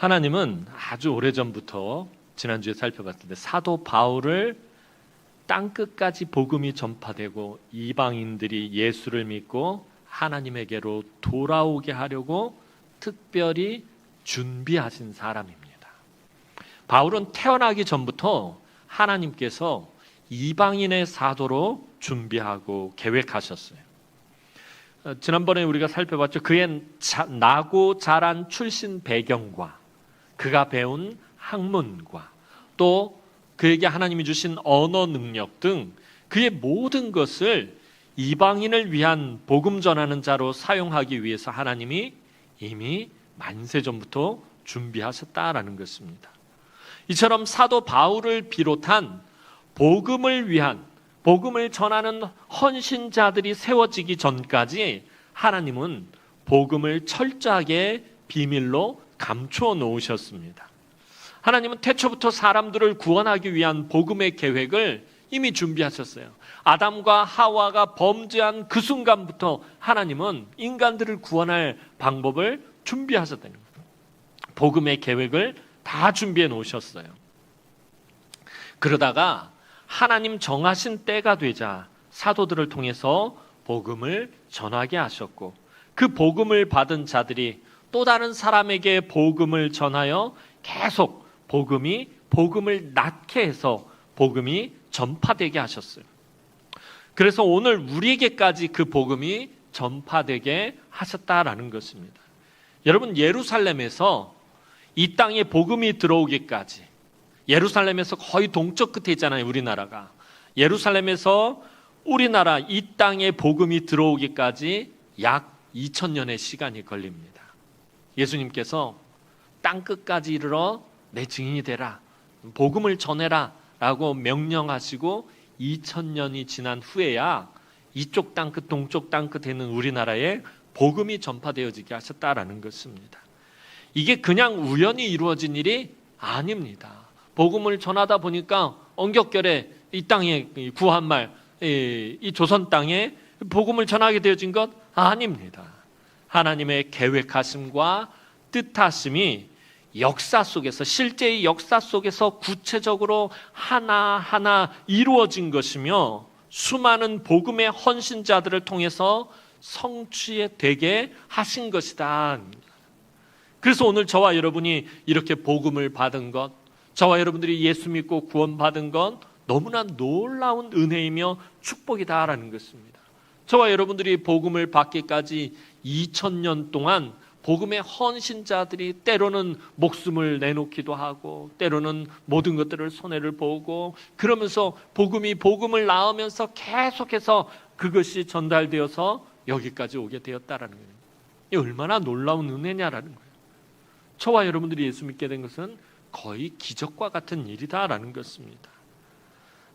하나님은 아주 오래전부터 지난주에 살펴봤는데 사도 바울을 땅끝까지 복음이 전파되고 이방인들이 예수를 믿고 하나님에게로 돌아오게 하려고 특별히 준비하신 사람입니다. 바울은 태어나기 전부터 하나님께서 이방인의 사도로 준비하고 계획하셨어요. 지난번에 우리가 살펴봤죠. 그의 나고 자란 출신 배경과 그가 배운 학문과 또 그에게 하나님이 주신 언어 능력 등 그의 모든 것을 이방인을 위한 복음 전하는 자로 사용하기 위해서 하나님이 이미 만세 전부터 준비하셨다라는 것입니다. 이처럼 사도 바울을 비롯한 복음을 위한 복음을 전하는 헌신자들이 세워지기 전까지 하나님은 복음을 철저하게 비밀로 감추어 놓으셨습니다. 하나님은 태초부터 사람들을 구원하기 위한 복음의 계획을 이미 준비하셨어요. 아담과 하와가 범죄한 그 순간부터 하나님은 인간들을 구원할 방법을 준비하셨다는 거예요. 복음의 계획을 다 준비해 놓으셨어요. 그러다가 하나님 정하신 때가 되자 사도들을 통해서 복음을 전하게 하셨고 그 복음을 받은 자들이 또 다른 사람에게 복음을 전하여 계속 복음을 낳게 해서 복음이 전파되게 하셨어요. 그래서 오늘 우리에게까지 그 복음이 전파되게 하셨다라는 것입니다. 여러분, 예루살렘에서 이 땅에 복음이 들어오기까지, 예루살렘에서 거의 동쪽 끝에 있잖아요, 우리나라가. 예루살렘에서 우리나라 이 땅에 복음이 들어오기까지 약 2000년의 시간이 걸립니다. 예수님께서 땅끝까지 이르러 내 증인이 되라, 복음을 전해라 라고 명령하시고 2000년이 지난 후에야 이쪽 땅끝 동쪽 땅끝에 있는 우리나라에 복음이 전파되어지게 하셨다라는 것입니다. 이게 그냥 우연히 이루어진 일이 아닙니다. 복음을 전하다 보니까 엉겹결에 이 땅에 구한말, 이 조선 땅에 복음을 전하게 되어진 것 아닙니다. 하나님의 계획하심과 뜻하심이 역사 속에서, 실제의 역사 속에서 구체적으로 하나하나 이루어진 것이며 수많은 복음의 헌신자들을 통해서 성취되게 하신 것이다. 그래서 오늘 저와 여러분이 이렇게 복음을 받은 것, 저와 여러분들이 예수 믿고 구원받은 것 너무나 놀라운 은혜이며 축복이다라는 것입니다. 저와 여러분들이 복음을 받기까지 2000년 동안 복음의 헌신자들이 때로는 목숨을 내놓기도 하고 때로는 모든 것들을 손해를 보고 그러면서 복음을 낳으면서 계속해서 그것이 전달되어서 여기까지 오게 되었다라는 거예요. 이 얼마나 놀라운 은혜냐라는 거예요. 저와 여러분들이 예수 믿게 된 것은 거의 기적과 같은 일이다라는 것입니다.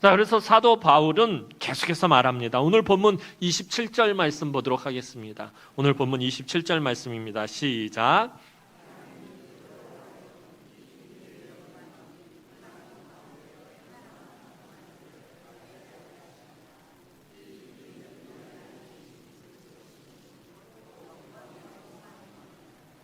자, 그래서 사도 바울은 계속해서 말합니다. 오늘 본문 27절 말씀 보도록 하겠습니다. 오늘 본문 27절 말씀입니다. 시작.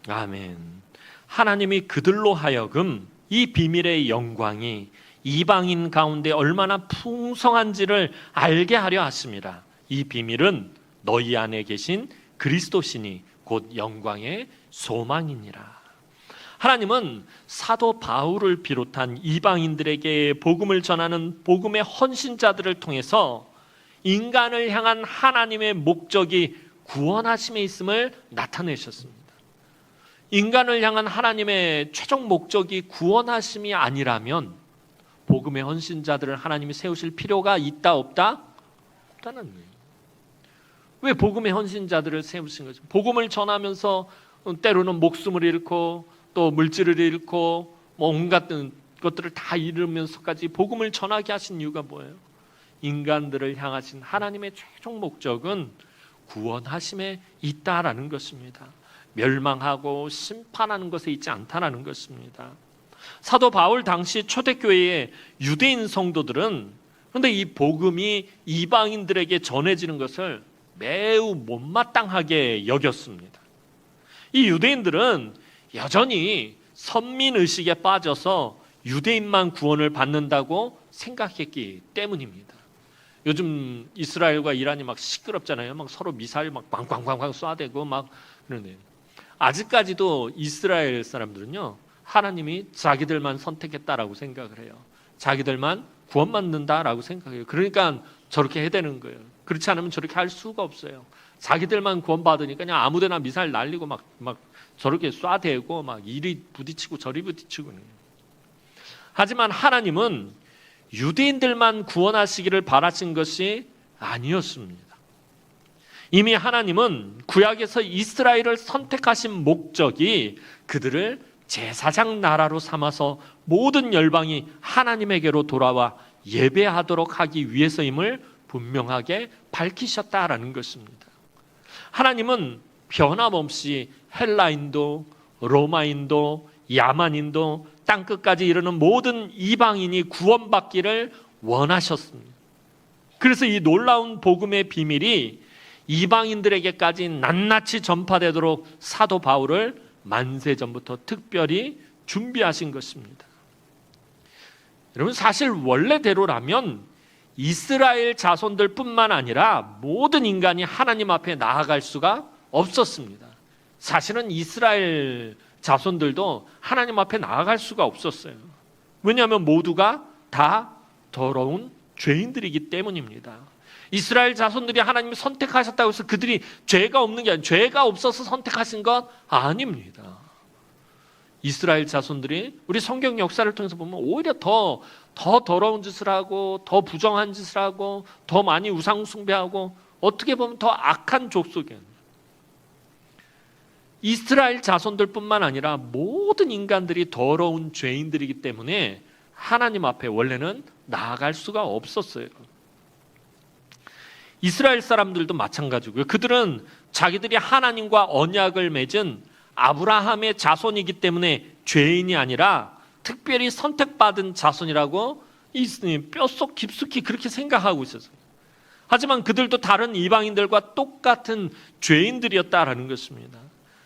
아멘. 하나님이 그들로 하여금 이 비밀의 영광이 이방인 가운데 얼마나 풍성한지를 알게 하려 하십니다. 이 비밀은 너희 안에 계신 그리스도시니 곧 영광의 소망이니라. 하나님은 사도 바울을 비롯한 이방인들에게 복음을 전하는 복음의 헌신자들을 통해서 인간을 향한 하나님의 목적이 구원하심에 있음을 나타내셨습니다. 인간을 향한 하나님의 최종 목적이 구원하심이 아니라면 복음의 헌신자들을 하나님이 세우실 필요가 있다 없다? 없다는 거예요. 왜 복음의 헌신자들을 세우신 거죠? 복음을 전하면서 때로는 목숨을 잃고 또 물질을 잃고 온갖 것들을 다 잃으면서까지 복음을 전하게 하신 이유가 뭐예요? 인간들을 향하신 하나님의 최종 목적은 구원하심에 있다라는 것입니다. 멸망하고 심판하는 것에 있지 않다라는 것입니다. 사도 바울 당시 초대교회의 유대인 성도들은 그런데 이 복음이 이방인들에게 전해지는 것을 매우 못마땅하게 여겼습니다. 이 유대인들은 여전히 선민의식에 빠져서 유대인만 구원을 받는다고 생각했기 때문입니다. 요즘 이스라엘과 이란이 막 시끄럽잖아요. 막 서로 미사일 막 꽝꽝꽝꽝 쏴대고 막 그러네요. 아직까지도 이스라엘 사람들은요, 하나님이 자기들만 선택했다라고 생각을 해요. 자기들만 구원받는다라고 생각해요. 그러니까 저렇게 해대는 거예요. 그렇지 않으면 저렇게 할 수가 없어요. 자기들만 구원받으니까 그냥 아무데나 미사일 날리고 막 저렇게 쏴대고 막 이리 부딪히고 저리 부딪히고. 하지만 하나님은 유대인들만 구원하시기를 바라신 것이 아니었습니다. 이미 하나님은 구약에서 이스라엘을 선택하신 목적이 그들을 제사장 나라로 삼아서 모든 열방이 하나님에게로 돌아와 예배하도록 하기 위해서임을 분명하게 밝히셨다라는 것입니다. 하나님은 변함없이 헬라인도 로마인도 야만인도 땅끝까지 이르는 모든 이방인이 구원받기를 원하셨습니다. 그래서 이 놀라운 복음의 비밀이 이방인들에게까지 낱낱이 전파되도록 사도 바울을 만세전부터 특별히 준비하신 것입니다. 여러분, 사실 원래대로라면 이스라엘 자손들 뿐만 아니라 모든 인간이 하나님 앞에 나아갈 수가 없었습니다. 사실은 이스라엘 자손들도 하나님 앞에 나아갈 수가 없었어요. 왜냐하면 모두가 다 더러운 죄인들이기 때문입니다. 이스라엘 자손들이 하나님이 선택하셨다고 해서 그들이 죄가 없는 게 아니라 죄가 없어서 선택하신 것 아닙니다. 이스라엘 자손들이 우리 성경 역사를 통해서 보면 오히려 더 더러운 짓을 하고 더 부정한 짓을 하고 더 많이 우상 숭배하고 어떻게 보면 더 악한 족속이에요. 이스라엘 자손들뿐만 아니라 모든 인간들이 더러운 죄인들이기 때문에 하나님 앞에 원래는 나아갈 수가 없었어요. 이스라엘 사람들도 마찬가지고요. 그들은 자기들이 하나님과 언약을 맺은 아브라함의 자손이기 때문에 죄인이 아니라 특별히 선택받은 자손이라고 뼛속 깊숙이 그렇게 생각하고 있었어요. 하지만 그들도 다른 이방인들과 똑같은 죄인들이었다라는 것입니다.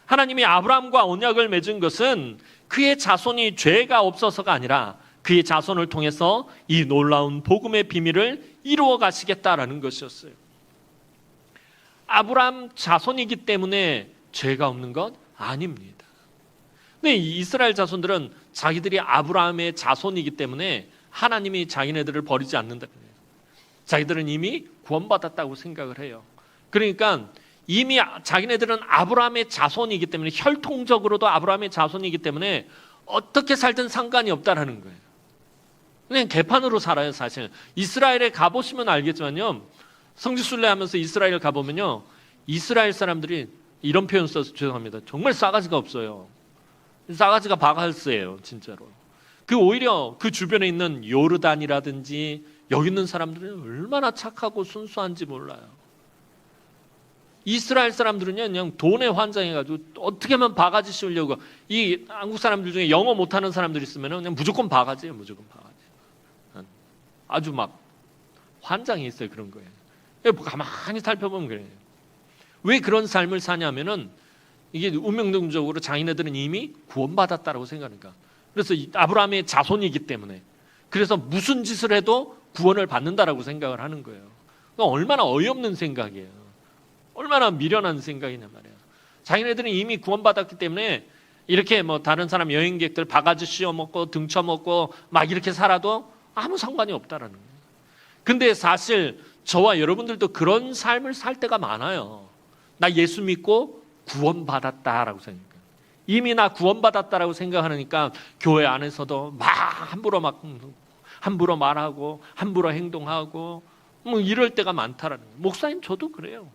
하나님이 아브라함과 언약을 맺은 것은 그의 자손이 죄가 없어서가 아니라 그의 자손을 통해서 이 놀라운 복음의 비밀을 이루어 가시겠다라는 것이었어요. 아브라함 자손이기 때문에 죄가 없는 것 아닙니다. 근데 이스라엘 자손들은 자기들이 아브라함의 자손이기 때문에 하나님이 자기네들을 버리지 않는다. 자기들은 이미 구원받았다고 생각을 해요. 그러니까 이미 자기네들은 아브라함의 자손이기 때문에 혈통적으로도 아브라함의 자손이기 때문에 어떻게 살든 상관이 없다라는 거예요. 그냥 개판으로 살아요. 사실 이스라엘에 가보시면 알겠지만요, 성지순례 하면서 이스라엘 가보면요, 이스라엘 사람들이 이런 표현 써서 죄송합니다, 정말 싸가지가 없어요. 싸가지가 바가스예요, 진짜로. 오히려 그 주변에 있는 요르단이라든지 여기 있는 사람들은 얼마나 착하고 순수한지 몰라요. 이스라엘 사람들은요, 그냥 돈에 환장해가지고 어떻게 하면 바가지 씌우려고, 이 한국 사람들 중에 영어 못하는 사람들 있으면 그냥 무조건 바가지예요, 무조건 바가지. 아주 막 환장이 있어요, 그런 거예요. 가만히 살펴보면 그래요. 왜 그런 삶을 사냐면은 이게 운명적으로 자기네들은 이미 구원받았다라고 생각하니까. 그래서 아브라함의 자손이기 때문에, 그래서 무슨 짓을 해도 구원을 받는다라고 생각을 하는 거예요. 얼마나 어이없는 생각이에요. 얼마나 미련한 생각이냐 말이에요. 자기네들은 이미 구원받았기 때문에 이렇게 뭐 다른 사람 여행객들 바가지 씌워 먹고 등쳐 먹고 막 이렇게 살아도 아무 상관이 없다라는 거예요. 근데 사실 저와 여러분들도 그런 삶을 살 때가 많아요. 나 예수 믿고 구원받았다라고 생각해요. 이미 나 구원받았다라고 생각하니까 교회 안에서도 막 함부로 말하고 함부로 행동하고 뭐 이럴 때가 많다라는 거예요. 목사님 저도 그래요.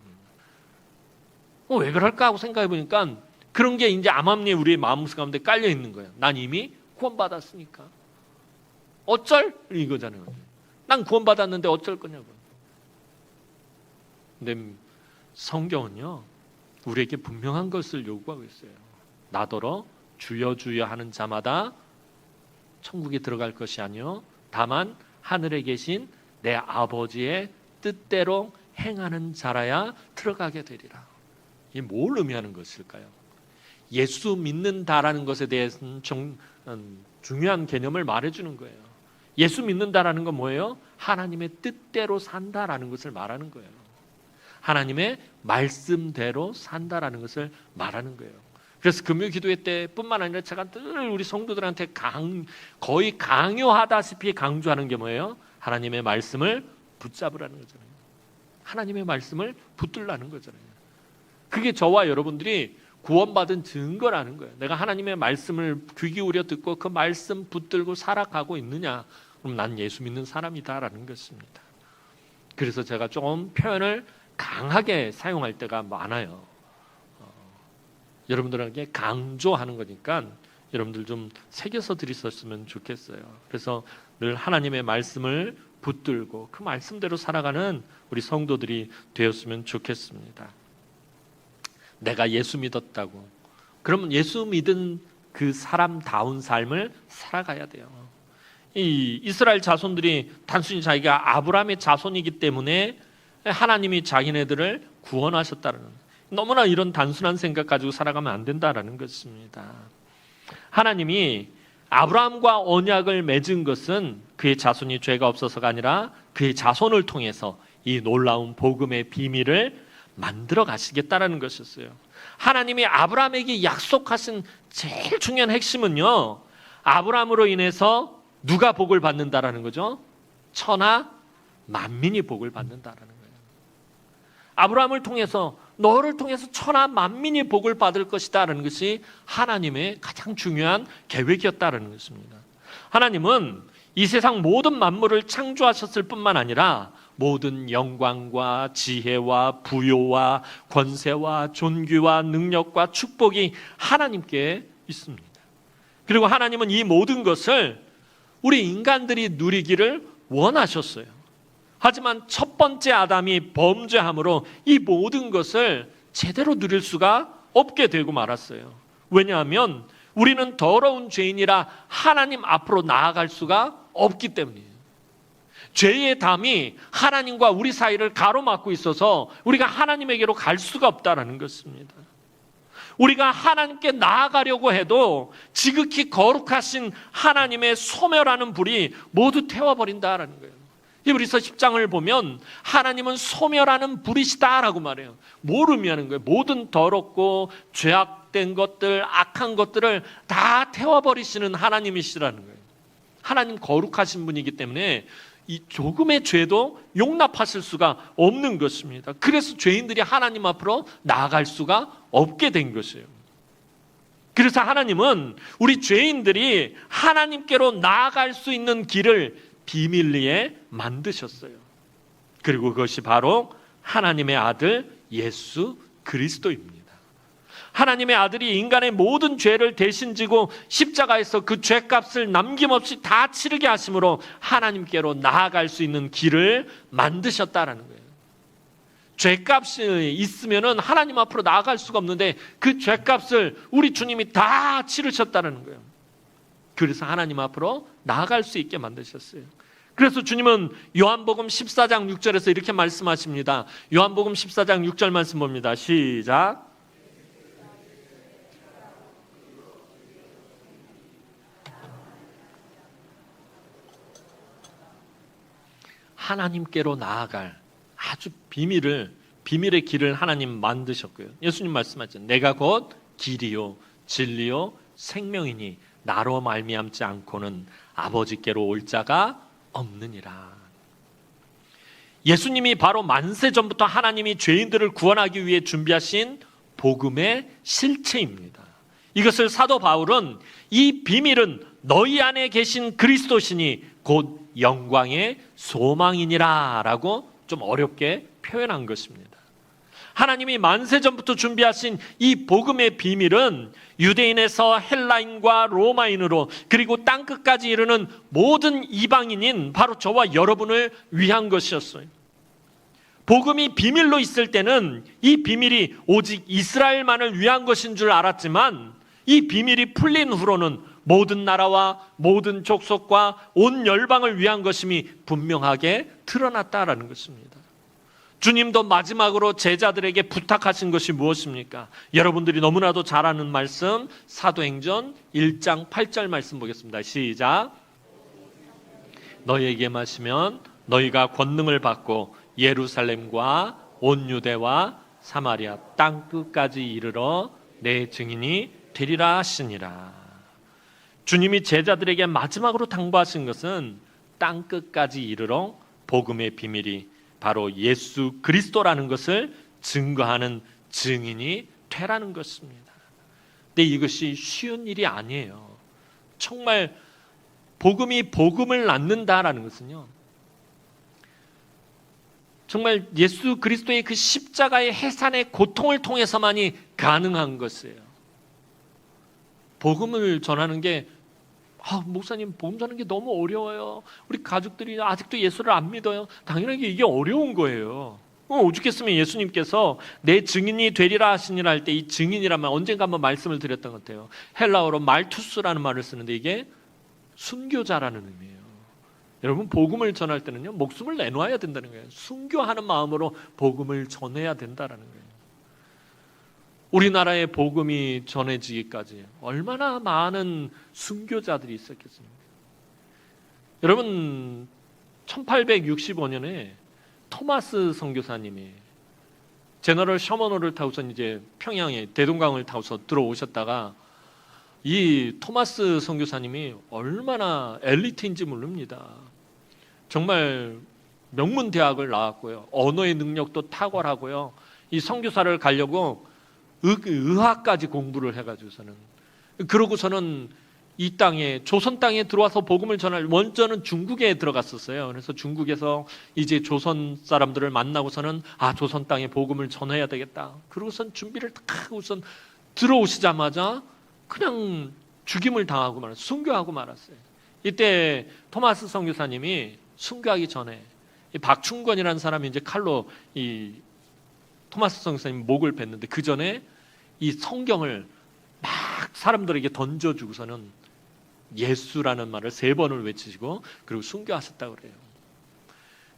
왜 그럴까 하고 생각해 보니까 그런 게 이제 암암리에 우리의 마음 가운데 깔려 있는 거예요. 난 이미 구원받았으니까 어쩔? 이거잖아요. 난 구원받았는데 어쩔 거냐고. 근데 성경은요, 우리에게 분명한 것을 요구하고 있어요. 나더러 주여 주여 하는 자마다 천국에 들어갈 것이 아니요 다만 하늘에 계신 내 아버지의 뜻대로 행하는 자라야 들어가게 되리라. 이게 뭘 의미하는 것일까요? 예수 믿는다라는 것에 대해서는 중요한 개념을 말해주는 거예요. 예수 믿는다라는 건 뭐예요? 하나님의 뜻대로 산다라는 것을 말하는 거예요. 하나님의 말씀대로 산다라는 것을 말하는 거예요. 그래서 금요 기도회 때뿐만 아니라 제가 늘 우리 성도들한테 거의 강요하다시피 강조하는 게 뭐예요? 하나님의 말씀을 붙잡으라는 거잖아요. 하나님의 말씀을 붙들라는 거잖아요. 그게 저와 여러분들이 구원받은 증거라는 거예요. 내가 하나님의 말씀을 귀 기울여 듣고 그 말씀 붙들고 살아가고 있느냐? 그럼 난 예수 믿는 사람이다라는 것입니다. 그래서 제가 좀 표현을 강하게 사용할 때가 많아요. 여러분들에게 강조하는 거니까 여러분들 좀 새겨서 드리셨으면 좋겠어요. 그래서 늘 하나님의 말씀을 붙들고 그 말씀대로 살아가는 우리 성도들이 되었으면 좋겠습니다. 내가 예수 믿었다고. 그러면 예수 믿은 그 사람다운 삶을 살아가야 돼요. 이 이스라엘 자손들이 단순히 자기가 아브라함의 자손이기 때문에 하나님이 자기네들을 구원하셨다는, 너무나 이런 단순한 생각 가지고 살아가면 안 된다라는 것입니다. 하나님이 아브라함과 언약을 맺은 것은 그의 자손이 죄가 없어서가 아니라 그의 자손을 통해서 이 놀라운 복음의 비밀을 만들어 가시겠다라는 것이었어요. 하나님이 아브라함에게 약속하신 제일 중요한 핵심은요, 아브라함으로 인해서 누가 복을 받는다라는 거죠? 천하 만민이 복을 받는다라는 거예요. 아브라함을 통해서, 너를 통해서 천하 만민이 복을 받을 것이다라는 것이 하나님의 가장 중요한 계획이었다라는 것입니다. 하나님은 이 세상 모든 만물을 창조하셨을 뿐만 아니라 모든 영광과 지혜와 부요와 권세와 존귀와 능력과 축복이 하나님께 있습니다. 그리고 하나님은 이 모든 것을 우리 인간들이 누리기를 원하셨어요. 하지만 첫 번째 아담이 범죄함으로 이 모든 것을 제대로 누릴 수가 없게 되고 말았어요. 왜냐하면 우리는 더러운 죄인이라 하나님 앞으로 나아갈 수가 없기 때문이에요. 죄의 담이 하나님과 우리 사이를 가로막고 있어서 우리가 하나님에게로 갈 수가 없다는 것입니다. 우리가 하나님께 나아가려고 해도 지극히 거룩하신 하나님의 소멸하는 불이 모두 태워버린다라는 거예요. 히브리서 10장을 보면 하나님은 소멸하는 불이시다라고 말해요. 뭘 의미하는 거예요? 모든 더럽고 죄악된 것들, 악한 것들을 다 태워버리시는 하나님이시라는 거예요. 하나님 거룩하신 분이기 때문에 이 조금의 죄도 용납하실 수가 없는 것입니다. 그래서 죄인들이 하나님 앞으로 나아갈 수가 없게 된 것이에요. 그래서 하나님은 우리 죄인들이 하나님께로 나아갈 수 있는 길을 비밀리에 만드셨어요. 그리고 그것이 바로 하나님의 아들 예수 그리스도입니다. 하나님의 아들이 인간의 모든 죄를 대신 지고 십자가에서 그 죄값을 남김없이 다 치르게 하심으로 하나님께로 나아갈 수 있는 길을 만드셨다라는 거예요. 죄값이 있으면은 하나님 앞으로 나아갈 수가 없는데 그 죄값을 우리 주님이 다 치르셨다는 거예요. 그래서 하나님 앞으로 나아갈 수 있게 만드셨어요. 그래서 주님은 요한복음 14장 6절에서 이렇게 말씀하십니다. 요한복음 14장 6절 말씀 봅니다. 시작. 하나님께로 나아갈 아주 비밀의 길을 하나님 만드셨고요. 예수님 말씀하셨죠. 내가 곧 길이요 진리요 생명이니 나로 말미암지 않고는 아버지께로 올 자가 없느니라. 예수님이 바로 만세 전부터 하나님이 죄인들을 구원하기 위해 준비하신 복음의 실체입니다. 이것을 사도 바울은 이 비밀은 너희 안에 계신 그리스도시니 곧 영광의 소망이니라 라고 좀 어렵게 표현한 것입니다. 하나님이 만세 전부터 준비하신 이 복음의 비밀은 유대인에서 헬라인과 로마인으로 그리고 땅끝까지 이르는 모든 이방인인 바로 저와 여러분을 위한 것이었어요. 복음이 비밀로 있을 때는 이 비밀이 오직 이스라엘만을 위한 것인 줄 알았지만 이 비밀이 풀린 후로는 모든 나라와 모든 족속과 온 열방을 위한 것임이 분명하게 드러났다라는 것입니다. 주님도 마지막으로 제자들에게 부탁하신 것이 무엇입니까? 여러분들이 너무나도 잘 아는 말씀, 사도행전 1장 8절 말씀 보겠습니다. 시작. 너희에게 마시면 너희가 권능을 받고 예루살렘과 온 유대와 사마리아 땅 끝까지 이르러 내 증인이 되리라 하시니라. 주님이 제자들에게 마지막으로 당부하신 것은 땅 끝까지 이르러 복음의 비밀이 바로 예수 그리스도라는 것을 증거하는 증인이 되라는 것입니다. 근데 이것이 쉬운 일이 아니에요. 정말 복음을 낳는다라는 것은요, 정말 예수 그리스도의 그 십자가의 해산의 고통을 통해서만이 가능한 것이에요. 복음을 전하는 게 목사님 복음 전하는 게 너무 어려워요. 우리 가족들이 아직도 예수를 안 믿어요. 당연하게 이게 어려운 거예요. 오죽했으면 예수님께서 내 증인이 되리라 하시니라 할 때 이 증인이란 말 언젠가 한번 말씀을 드렸던 것 같아요. 헬라어로 말투스라는 말을 쓰는데 이게 순교자라는 의미예요. 여러분 복음을 전할 때는요 목숨을 내놓아야 된다는 거예요. 순교하는 마음으로 복음을 전해야 된다는 거예요. 우리나라의 복음이 전해지기까지 얼마나 많은 순교자들이 있었겠습니까? 여러분 1865년에 토마스 선교사님이 제너럴 셔먼호를 타고서 이제 평양에 대동강을 타고서 들어오셨다가 이 토마스 선교사님이 얼마나 엘리트인지 모릅니다. 정말 명문 대학을 나왔고요. 언어의 능력도 탁월하고요. 이 선교사를 가려고 의학까지 공부를 해가지고서는 그러고서는 이 땅에 조선 땅에 들어와서 복음을 전할 먼저는 중국에 들어갔었어요. 그래서 중국에서 이제 조선 사람들을 만나고서는 조선 땅에 복음을 전해야 되겠다. 그러고선 준비를 딱 우선 들어오시자마자 그냥 죽임을 당하고 말았어요. 순교하고 말았어요. 이때 토마스 선교사님이 순교하기 전에 이 박충권이라는 사람이 이제 칼로 이 토마스 선교사님 목을 뱉는데 그 전에 이 성경을 막 사람들에게 던져주고서는 예수라는 말을 3번을 외치시고 그리고 순교하셨다고 그래요.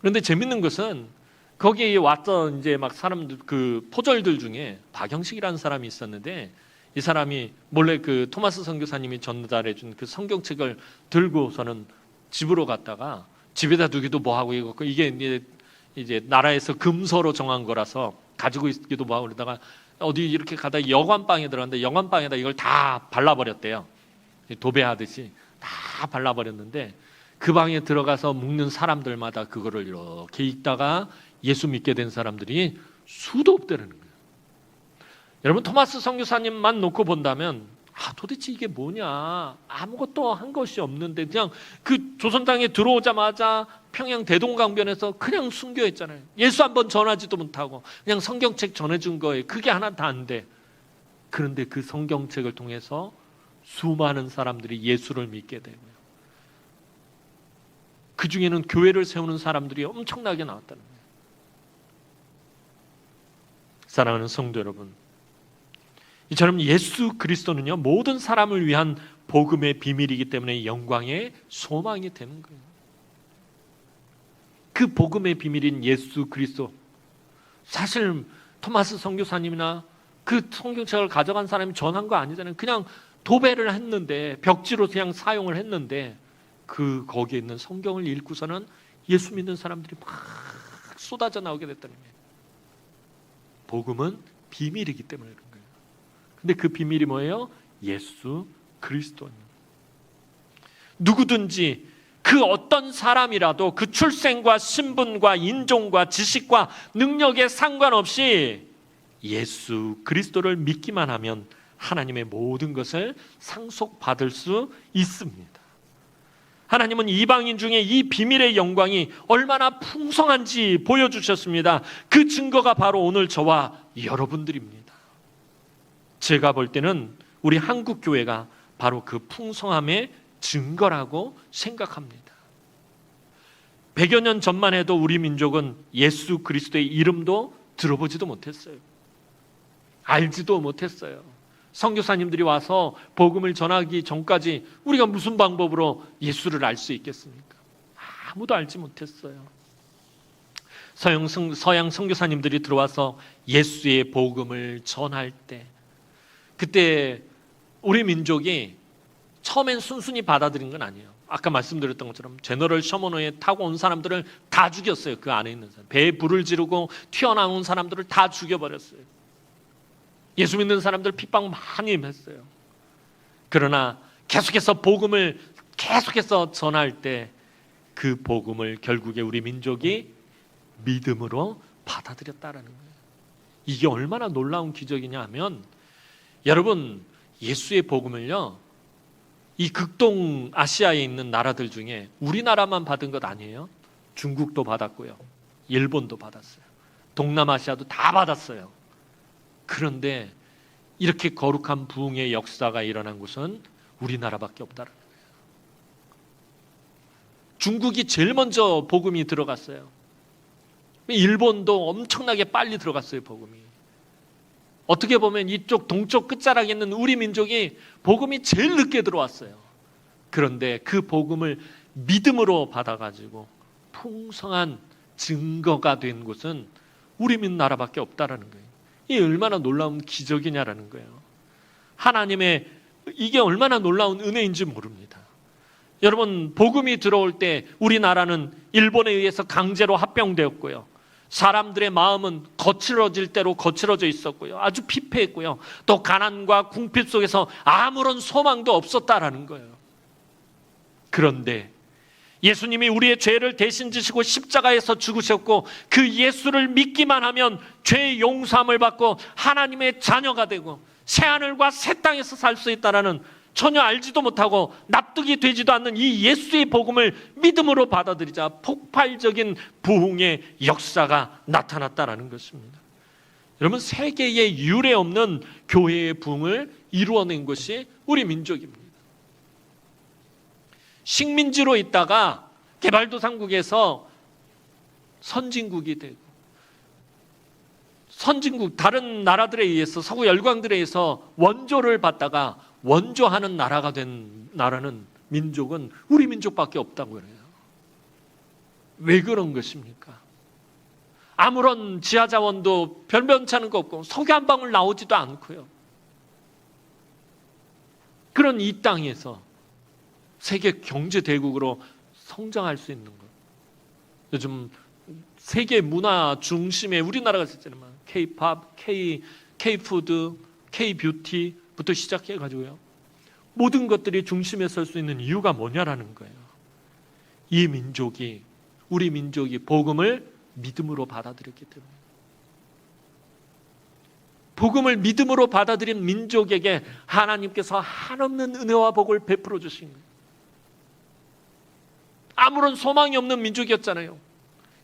그런데 재밌는 것은 거기에 왔던 이제 막 사람들 그 포졸들 중에 박영식이라는 사람이 있었는데 이 사람이 몰래 그 토마스 선교사님이 전달해 준 그 성경책을 들고서는 집으로 갔다가 집에다 두기도 뭐하고 이게 이제 나라에서 금서로 정한 거라서 가지고 있기도 뭐하고 그러다가 어디 이렇게 가다 여관방에 들어갔는데 여관방에다 이걸 다 발라버렸대요. 도배하듯이 다 발라버렸는데 그 방에 들어가서 묵는 사람들마다 그거를 이렇게 읽다가 예수 믿게 된 사람들이 수도 없다는 거예요. 여러분 토마스 선교사님만 놓고 본다면 도대체 이게 뭐냐, 아무것도 한 것이 없는데 그냥 그 조선 땅에 들어오자마자 평양 대동강변에서 그냥 순교했잖아요. 예수 한번 전하지도 못하고 그냥 성경책 전해준 거예요. 그게 하나 다 안 돼. 그런데 그 성경책을 통해서 수많은 사람들이 예수를 믿게 되고요. 그 중에는 교회를 세우는 사람들이 엄청나게 나왔다는 거예요. 사랑하는 성도 여러분, 이처럼 예수 그리스도는요 모든 사람을 위한 복음의 비밀이기 때문에 영광의 소망이 되는 거예요. 그 복음의 비밀인 예수 그리스도, 사실 토마스 선교사님이나 그 성경책을 가져간 사람이 전한 거 아니잖아요. 그냥 도배를 했는데 벽지로 그냥 사용을 했는데 그 거기에 있는 성경을 읽고서는 예수 믿는 사람들이 막 쏟아져 나오게 됐다는 거예요. 복음은 비밀이기 때문에 그런 거예요. 근데 그 비밀이 뭐예요? 예수 그리스도입니다. 누구든지 그 어떤 사람이라도 그 출생과 신분과 인종과 지식과 능력에 상관없이 예수 그리스도를 믿기만 하면 하나님의 모든 것을 상속받을 수 있습니다. 하나님은 이방인 중에 이 비밀의 영광이 얼마나 풍성한지 보여주셨습니다. 그 증거가 바로 오늘 저와 여러분들입니다. 제가 볼 때는 우리 한국 교회가 바로 그 풍성함의 증거라고 생각합니다. 100여 년 전만 해도 우리 민족은 예수 그리스도의 이름도 들어보지도 못했어요. 알지도 못했어요. 선교사님들이 와서 복음을 전하기 전까지 우리가 무슨 방법으로 예수를 알 수 있겠습니까? 아무도 알지 못했어요. 서양 선교사님들이 들어와서 예수의 복음을 전할 때, 그때 우리 민족이 처음엔 순순히 받아들인 건 아니에요. 아까 말씀드렸던 것처럼 제너럴 셔먼호에 타고 온 사람들을 다 죽였어요. 그 안에 있는 사람, 배에 불을 지르고 튀어나온 사람들을 다 죽여버렸어요. 예수 믿는 사람들 핍박 많이 했어요. 그러나 계속해서 복음을 계속해서 전할 때 그 복음을 결국에 우리 민족이 믿음으로 받아들였다라는 거예요. 이게 얼마나 놀라운 기적이냐 하면, 여러분, 예수의 복음을요, 이 극동 아시아에 있는 나라들 중에 우리나라만 받은 것 아니에요. 중국도 받았고요, 일본도 받았어요, 동남아시아도 다 받았어요. 그런데 이렇게 거룩한 부흥의 역사가 일어난 곳은 우리나라밖에 없다는 거예요. 중국이 제일 먼저 복음이 들어갔어요. 일본도 엄청나게 빨리 들어갔어요, 복음이. 어떻게 보면 이쪽 동쪽 끝자락에 있는 우리 민족이 복음이 제일 늦게 들어왔어요. 그런데 그 복음을 믿음으로 받아가지고 풍성한 증거가 된 곳은 우리 나라밖에 없다라는 거예요. 이게 얼마나 놀라운 기적이냐라는 거예요. 하나님의 이게 얼마나 놀라운 은혜인지 모릅니다. 여러분, 복음이 들어올 때 우리나라는 일본에 의해서 강제로 합병되었고요, 사람들의 마음은 거칠어질 대로 거칠어져 있었고요, 아주 피폐했고요, 또 가난과 궁핍 속에서 아무런 소망도 없었다라는 거예요. 그런데 예수님이 우리의 죄를 대신 지시고 십자가에서 죽으셨고, 그 예수를 믿기만 하면 죄의 용서함을 받고 하나님의 자녀가 되고 새하늘과 새 땅에서 살 수 있다라는, 전혀 알지도 못하고 납득이 되지도 않는 이 예수의 복음을 믿음으로 받아들이자 폭발적인 부흥의 역사가 나타났다라는 것입니다. 여러분, 세계에 유례 없는 교회의 부흥을 이루어낸 것이 우리 민족입니다. 식민지로 있다가 개발도상국에서 선진국이 되고, 선진국 다른 나라들에 의해서, 서구 열강들에 의해서 원조를 받다가 원조하는 나라가 된 나라는, 민족은 우리 민족밖에 없다고 그래요. 왜 그런 것입니까? 아무런 지하자원도 변변찮은 거 없고 석유 한 방울 나오지도 않고요. 그런 이 땅에서 세계 경제 대국으로 성장할 수 있는 것. 요즘 세계 문화 중심에 우리나라가 있잖아요. K-팝, K-푸드, K-뷰티부터 시작해가지고요, 모든 것들이 중심에 설 수 있는 이유가 뭐냐라는 거예요. 이 민족이, 우리 민족이 복음을 믿음으로 받아들였기 때문에. 복음을 믿음으로 받아들인 민족에게 하나님께서 한없는 은혜와 복을 베풀어 주신 거예요. 아무런 소망이 없는 민족이었잖아요.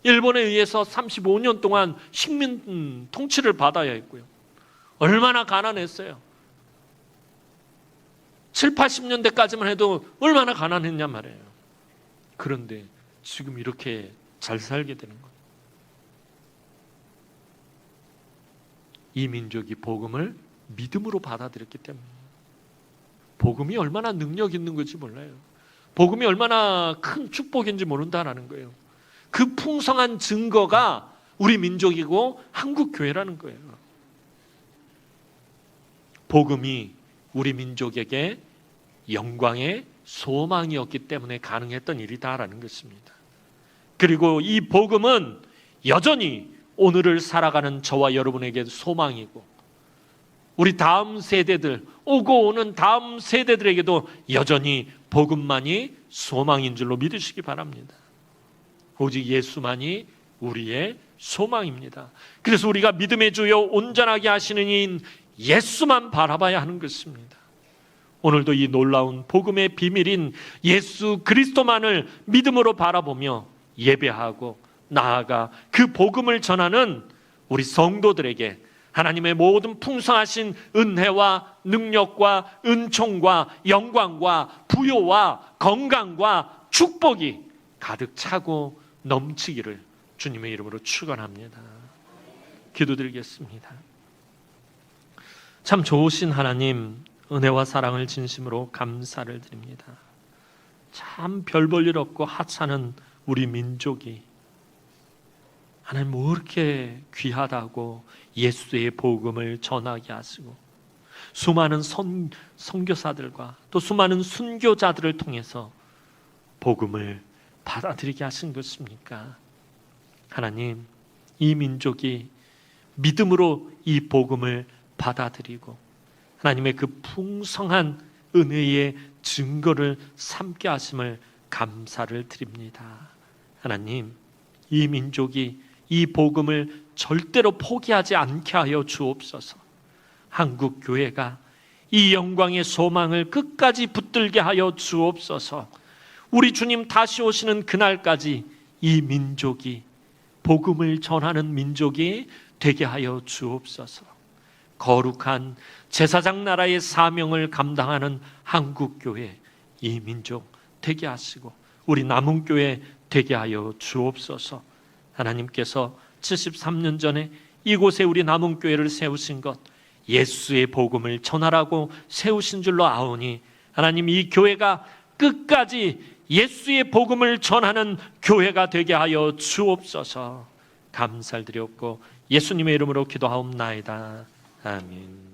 일본에 의해서 35년 동안 식민 통치를 받아야 했고요. 얼마나 가난했어요. 7, 80년대까지만 해도 얼마나 가난했냔 말이에요. 그런데 지금 이렇게 잘 살게 되는 거예요. 이 민족이 복음을 믿음으로 받아들였기 때문에. 복음이 얼마나 능력 있는 건지 몰라요. 복음이 얼마나 큰 축복인지 모른다라는 거예요. 그 풍성한 증거가 우리 민족이고 한국 교회라는 거예요. 복음이 우리 민족에게 영광의 소망이었기 때문에 가능했던 일이다라는 것입니다. 그리고 이 복음은 여전히 오늘을 살아가는 저와 여러분에게 소망이고, 우리 다음 세대들, 오고 오는 다음 세대들에게도 여전히 복음만이 소망인 줄로 믿으시기 바랍니다. 오직 예수만이 우리의 소망입니다. 그래서 우리가 믿음의 주요 온전하게 하시는 이인 예수만 바라봐야 하는 것입니다. 오늘도 이 놀라운 복음의 비밀인 예수 그리스도만을 믿음으로 바라보며 예배하고 나아가 그 복음을 전하는 우리 성도들에게 하나님의 모든 풍성하신 은혜와 능력과 은총과 영광과 부요와 건강과 축복이 가득 차고 넘치기를 주님의 이름으로 축원합니다. 기도드리겠습니다. 참 좋으신 하나님, 은혜와 사랑을 진심으로 감사를 드립니다. 참 별 볼 일 없고 하찮은 우리 민족이 하나님 뭐 이렇게 귀하다고 예수의 복음을 전하게 하시고 수많은 선교사들과 또 수많은 순교자들을 통해서 복음을 받아들이게 하신 것입니까? 하나님, 이 민족이 믿음으로 이 복음을 받아들이고 하나님의 그 풍성한 은혜의 증거를 삼게 하심을 감사를 드립니다. 하나님, 이 민족이 이 복음을 절대로 포기하지 않게 하여 주옵소서. 한국 교회가 이 영광의 소망을 끝까지 붙들게 하여 주옵소서. 우리 주님 다시 오시는 그날까지 이 민족이 복음을 전하는 민족이 되게 하여 주옵소서. 거룩한 제사장 나라의 사명을 감당하는 한국 교회, 이 민족 되게 하시고 우리 남은교회 되게 하여 주옵소서. 하나님께서 73년 전에 이곳에 우리 남은교회를 세우신 것 예수의 복음을 전하라고 세우신 줄로 아오니 하나님, 이 교회가 끝까지 예수의 복음을 전하는 교회가 되게 하여 주옵소서. 감사를 드렸고 예수님의 이름으로 기도하옵나이다. 아멘.